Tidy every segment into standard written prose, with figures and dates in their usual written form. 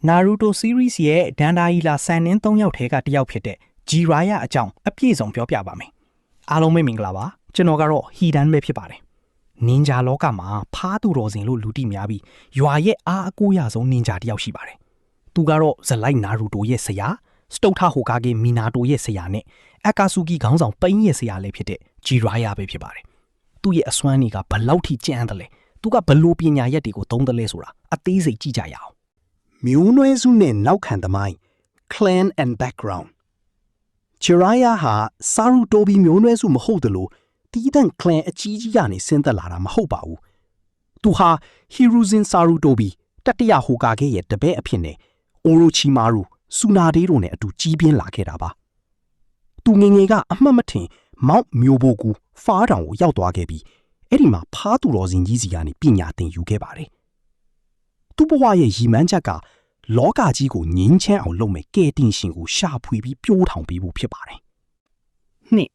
Naruto series ရဲ့ဒန်ဒါအီလာဆန်နင်း3ယောက်ထဲကတစ်ယောက်ဖြစ်တဲ့ Jiraiya အကြောင်းအပြည့်စုံပြောပြပါမယ်။အားလုံးပဲမင်္ဂလာပါ။ကျွန်တော်ကတော့ Hidan ပဲဖြစ်ပါတယ်။ Ninja လောကမှာဖားသူတော်စင်လို့လူသိများပြီးရွာရဲ့အားအကိုးရဆုံး Ninja တစ်ယောက်ရှိပါတယ်။သူကတော့ဇလိုက် Naruto ရဲ့ဆရာ Sota Hokage Minato ရဲ့ဆရာနဲ့ Akatsuki ခေါင်းဆောင်ပိန်းရဲ့ဆရာလည်းဖြစ်တဲ့ Jiraiya ပဲဖြစ်ပါတယ်။သူ့ရဲ့အစွမ်းတွေကဘလောက်ထိကြမ်းတယ်လဲ။သူကဘလို့ပညာရက်တွေကိုသုံးတယ်လဲဆိုတာအသေးစိတ်ကြည့်ကြရအောင်။ မျိုးနွယ်စုနဲ့နောက်ခံသမိုင်း Clan and Background Jiraiya ဟာ Sarutobi မျိုးနွယ်စုမဟုတ်တယ်လို့တီးတန့် Clan အကြီးကြီးကနေဆင်းသက်လာတာမဟုတ်ပါဘူး။သူဟာ Hiruzen Sarutobi တတိယ Hokage ရဲ့တပည့်အဖြစ်နဲ့ Orochimaru Tsunade တို့နဲ့အတူကြီးပြင်းလာခဲ့တာပါ။သူငယ်ငယ်ကအမှတ်မထင် Mount Myoboku ဖားတောင်ကိုရောက်သွားခဲ့ပြီးအဲ့ဒီမှာဖားသူတော်စင်ကြီးစီကနေပညာသင်ယူခဲ့ပါတယ်။သူ့ဘဝရဲ့ရည်မှန်းချက်ကလောကကြီးကိုငြိမ်းချမ်းအောင်လုပ်မယ်ကဲတင်ရှင်ကိုရှာဖွေပြီးပြိုးထောင်ပေးဖို့ဖြစ်ပါတယ်။နှစ်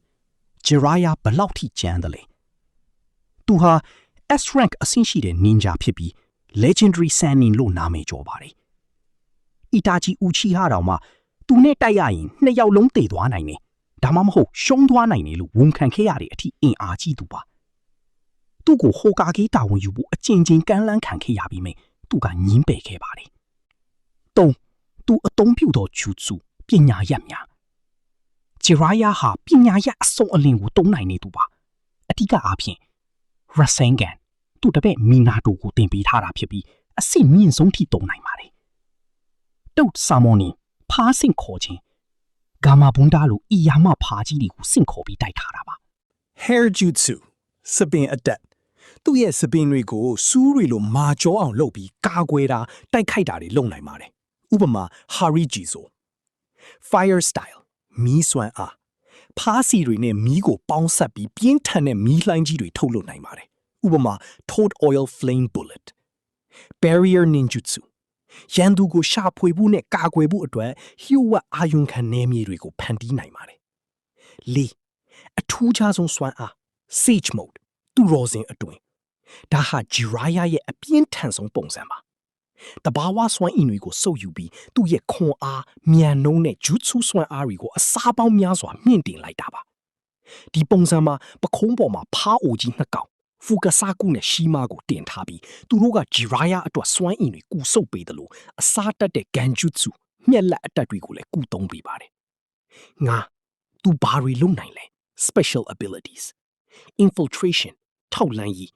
Jiraiya ဘလောက်ထိကျန်းတယ်လဲ။သူဟာ S rank အဆင့်ရှိတဲ့ ninja ဖြစ်ပြီး Legendary Sannin လို့နာမည်ကျော်ပါတယ်။ Itachi Uchiha တောင်မှသူနဲ့တိုက်ရရင်နှစ်ယောက်လုံးသေသွားနိုင်တယ်။ဒါမှမဟုတ်ရှုံးသွားနိုင်တယ်လို့ဝန်ခံခဲ့ရတဲ့အထိအင်အားကြီးသူပါ။သူ့ကို Hokage တာဝန်ယူဖို့အကျဉ်းချင်းကမ်းလှမ်းခံခဲ့ရပြီးမြဲသူကငင်းပယ်ခဲ့ပါတယ်။သူအသုံးပြုသော Jutsu ပညာရပ်များ Jiraiya ဟာပညာရပ်အစုံအလင်ကိုသုံးနိုင်နေသူပါ။အထူးအားဖြင့် Rasengan သူ့တပည့် Minato ကိုသင်ပေးထားတာဖြစ်ပြီးအဆင့်မြင့်ဆုံးထိသုံးနိုင်ပါတယ်။တုတ် Summoning ဖားဆင့်ခေါ်ခြင်း Gamma Bunda လို့အီယာမဖားကြီးတွေကိုဆင့်ခေါ်ပြီးတိုက်ထားတာပါ။ Hair Jutsu စပင်အတက်သူ့ရဲ့စပင်တွေကိုစူးတွေလိုမာကြောအောင်လုပ်ပြီးကာကွယ်တာတိုက်ခိုက်တာတွေလုပ်နိုင်ပါတယ်။ဥပမာ Harijizo Fire Style မီးစွမ်းအားဖားစီတွေနဲ့မီးကိုပေါင်းဆက်ပြီးပြင်းထန်တဲ့မီးလှိုင်းကြီးတွေထုတ်လုပ်နိုင်ပါတယ်။ဥပမာ Toad Oil Flame Bullet Barrier Ninjutsu ရန်သူကိုရှာဖွေဖို့နဲ့ကာကွယ်ဖို့အတွက်လျှို့ဝှက်အာယုံခံနယ်မြေတွေကိုဖန်တီးနိုင်ပါတယ်။၄အထူးခြားဆုံးစွမ်းအား Sage Mode သူ့ရောစင်အတွင်းဒါဟာ Jiraiya ရဲ့အပြင်းထန်ဆုံးပုံစံပါ။တဘာဝစွမ်းအင်တွေကိုစုပ်ယူပြီးသူ့ရဲ့ခွန်အားမြန်နှုံးနဲ့ Jutsu စွမ်းအားတွေကိုအစားပေါင်းများစွာမြင့်တင်လိုက်တာပါ။ဒီပုံစံမှာပခုံးပေါ်မှာဖားအိုကြီးနှစ်ကောင်Fukasaku နဲ့ Shima ကိုတင်ထားပြီးသူတို့က Jiraiya အတွက်စွမ်းအင်တွေကူဆုပ်ပေးတယ်လို့အစားတက်တဲ့ Genjutsu မျက်လက်အတက်တွေကိုလည်းကူသုံးပေးပါတယ်။ငါသူဘာတွေလုပ်နိုင်လဲ Special Abilities Infiltration ထောက်လှမ်းရေး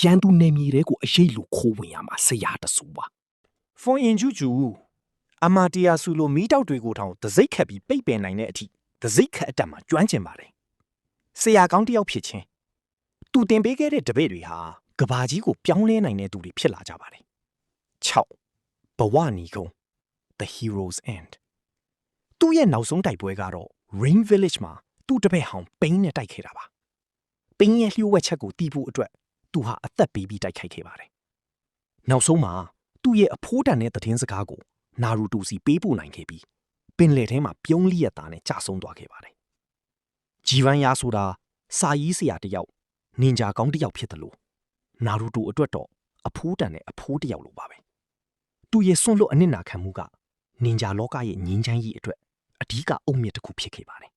ရန်သူနယ်မြေတွေကိုအရေးလိုခိုးဝင်ရမှာဆရာတဆူပါ။ဖွန်အင်ဂျူဂျူအမာတီယာဆူလိုမီးတောက်တွေကိုထောင်တစိ့ခတ်ပြီးပိတ်ပင်နိုင်တဲ့အထိတစိ့ခတ်အတက်မှာကျွမ်းကျင်ပါတယ်။ဆရာကောင်းတစ်ယောက်ဖြစ်ချင်းသူတင်ပေးခဲ့တဲ့တပည့်တွေဟာကဘာကြီးကိုပြောင်းလဲနိုင်တဲ့သူတွေဖြစ်လာကြပါတယ်။6ဘဝနီကုံ The Hero's End သူ့ရဲ့နောက်ဆုံးတိုက်ပွဲကတော့ Rain Village မှာသူ့တပည့်ဟောင်းပိန်းနဲ့တိုက်ခဲ့တာပါ။ပိန်းရဲ့လျှို့ဝှက်ချက်ကိုတီးဖို့အတွက်သူဟာအသက်ပေးပြီးတိုက်ခိုက်ခဲ့ပါတယ်။နောက်ဆုံးမှာသူ့ရဲ့အဖိုးတန်တဲ့သတင်းစကားကိုနာရူတိုစီပေးပို့နိုင်ခဲ့ပြီးပင်လယ်ထဲမှာပြုံးလျက်သားနဲ့ကြာဆုံးသွားခဲ့ပါတယ်။ဂျီဗန်ယာဆိုတာစာရေးဆရာတစ်ယောက်နင်ဂျာကောင်းတစ်ယောက်ဖြစ်တယ်လို့နာရူတိုအတွက်တော့အဖိုးတန်တဲ့အဖိုးတစ်ယောက်လိုပါပဲ။သူ့ရဲ့စွန့်လွတ်အနစ်နာခံမှုကနင်ဂျာလောကရဲ့ငြိမ်းချမ်းရေးအတွက်အဓိကအုတ်မြစ်တစ်ခုဖြစ်ခဲ့ပါတယ်